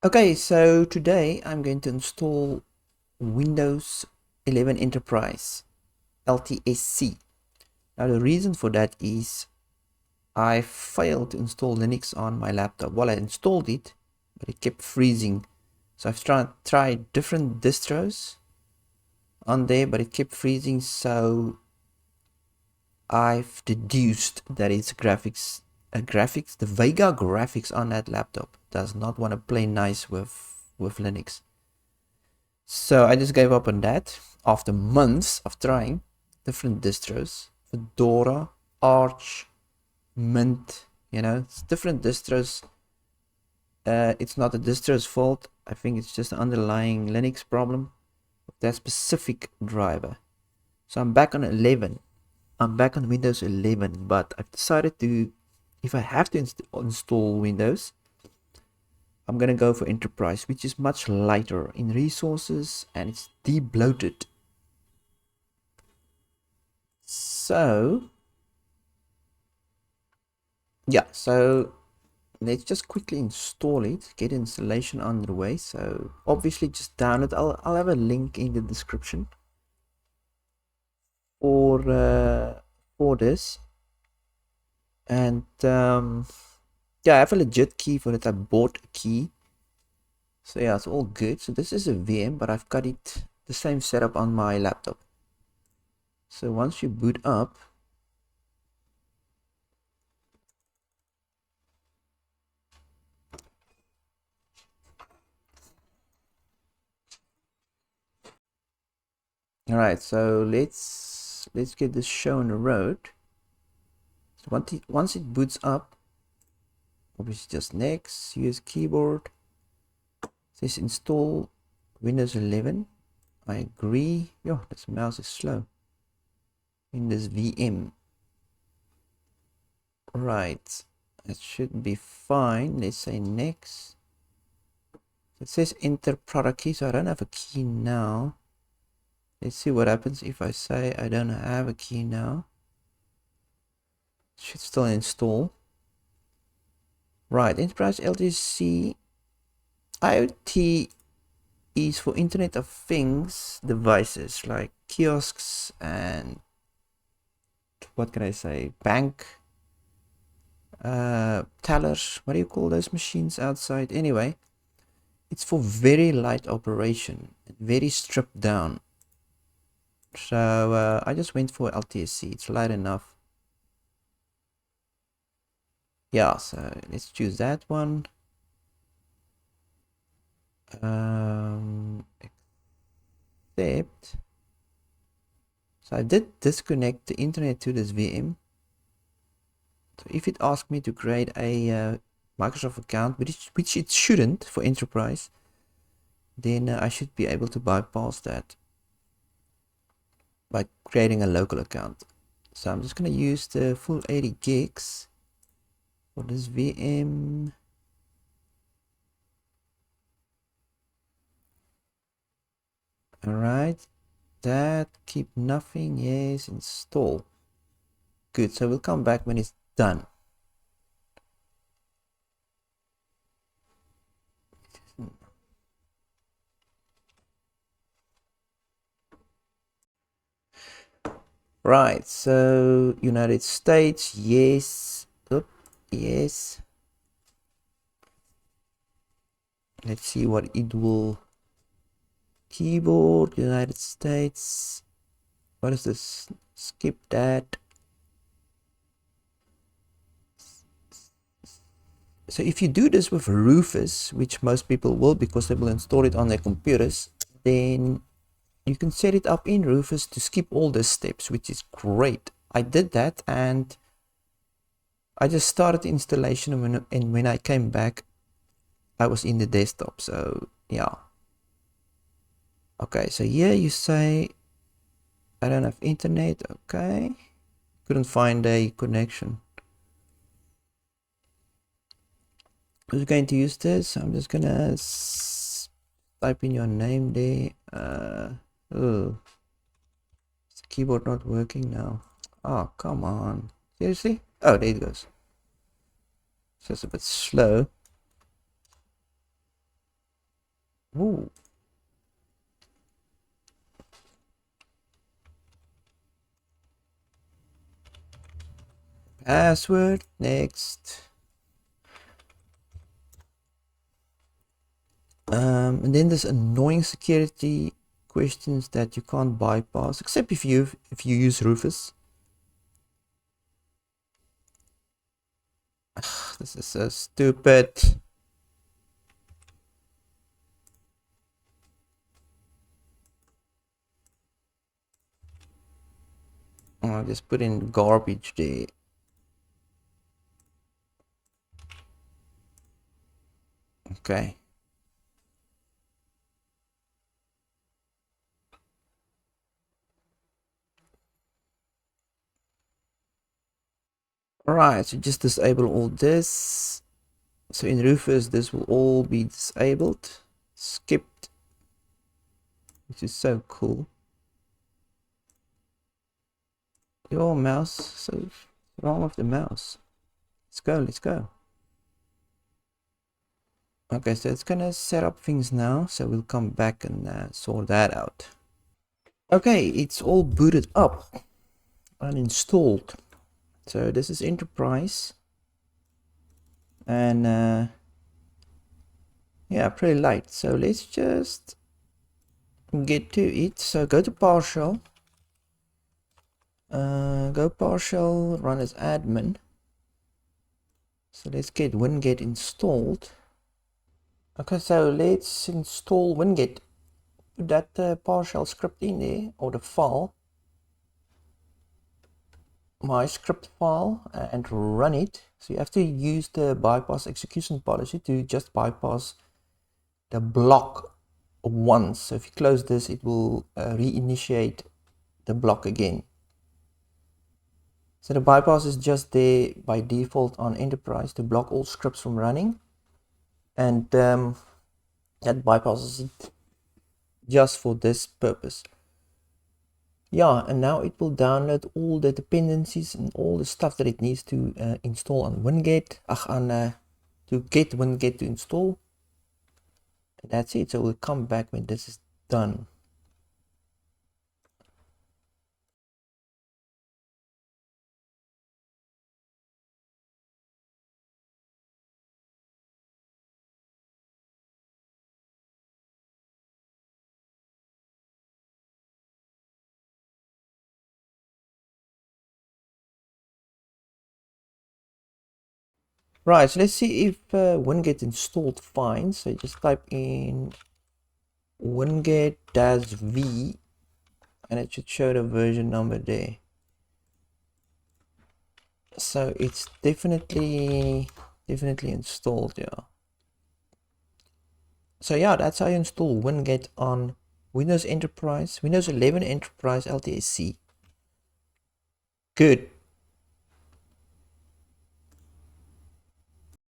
Okay, so today I'm going to install Windows 11 Enterprise LTSC. Now the reason for that is I failed to install Linux on my laptop. Well, I installed it, but it kept freezing. So I've tried different distros on there, but it kept freezing. So I've deduced that it's the Vega graphics on that laptop does not want to play nice with Linux. So I just gave up on that after months of trying different distros. Fedora, Arch, Mint, it's different distros. It's not the distro's fault. I think it's just an underlying Linux problem with that specific driver. So I'm back on 11. I'm back on Windows 11, but I've decided to, if I have to install Windows, I'm gonna go for Enterprise, which is much lighter in resources and it's debloated. So yeah, so let's just quickly install it, get installation underway. So obviously just download. I'll have a link in the description for this. And yeah, I have a legit key for it. I bought a key. So yeah, it's all good. So this is a VM, but I've got it the same setup on my laptop. So once you boot up, all right, so let's get this show on the road. So once it boots up, obviously just next, use keyboard. It says install Windows 11. I agree. Yo, this mouse is slow. In this VM. Right, that should be fine. Let's say next. It says enter product key, so I don't have a key now. Let's see what happens if I say I don't have a key now. It should still install. Right, Enterprise LTSC IoT is for Internet of Things devices like kiosks and what can I say, bank tellers. What do you call those machines outside? Anyway, it's for very light operation, very stripped down. So I just went for LTSC. It's light enough. Yeah, so let's choose that one. Accept. So I did disconnect the internet to this VM. So if it asks me to create a Microsoft account, which it shouldn't for Enterprise, then I should be able to bypass that by creating a local account. So I'm just going to use the full 80 gigs for this VM. Alright, that keep nothing, yes, install. Good, so we'll come back when it's done. Right, so United States, yes. Oop, yes. Let's see what it will. Keyboard, United States. What is this? Skip that. So if you do this with Rufus, which most people will because they will install it on their computers, then you can set it up in Rufus to skip all the steps, which is great. I did that and I just started the installation, and when I came back, I was in the desktop. So yeah. Okay, so here you say I don't have internet. Okay, couldn't find a connection. Who's going to use this? I'm just gonna type in your name there. Oh, is the keyboard not working now? Oh, come on. Seriously? Oh, there it goes. So it's a bit slow. Ooh. Password, next. And then there's annoying security questions that you can't bypass, except if you use Rufus. Ugh, this is so stupid. I'll just put in garbage there. Okay. Alright, so just disable all this. So in Rufus, this will all be disabled, skipped, which is so cool. Your mouse, so what's wrong with the mouse? Let's go, let's go. Okay, so it's gonna set up things now, so we'll come back and sort that out. Okay, it's all booted up and installed. So this is Enterprise, and yeah, pretty light. So let's just get to it. So go to PowerShell, go PowerShell, run as admin. So let's get Winget installed. Okay, so let's install Winget. Put that PowerShell script in there, or the file, my script file, and run it. So you have to use the bypass execution policy to just bypass the block once. So if you close this, it will reinitiate the block again. So the bypass is just there by default on Enterprise to block all scripts from running, and that bypasses it just for this purpose. Yeah, and now it will download all the dependencies and all the stuff that it needs to install on Winget, to get Winget to install. And that's it. So we'll come back when this is done. Right, so let's see if Winget installed fine. So just type in winget-v and it should show the version number there. So it's definitely installed, yeah. So yeah, that's how you install Winget on Windows 11 Enterprise LTSC. Good.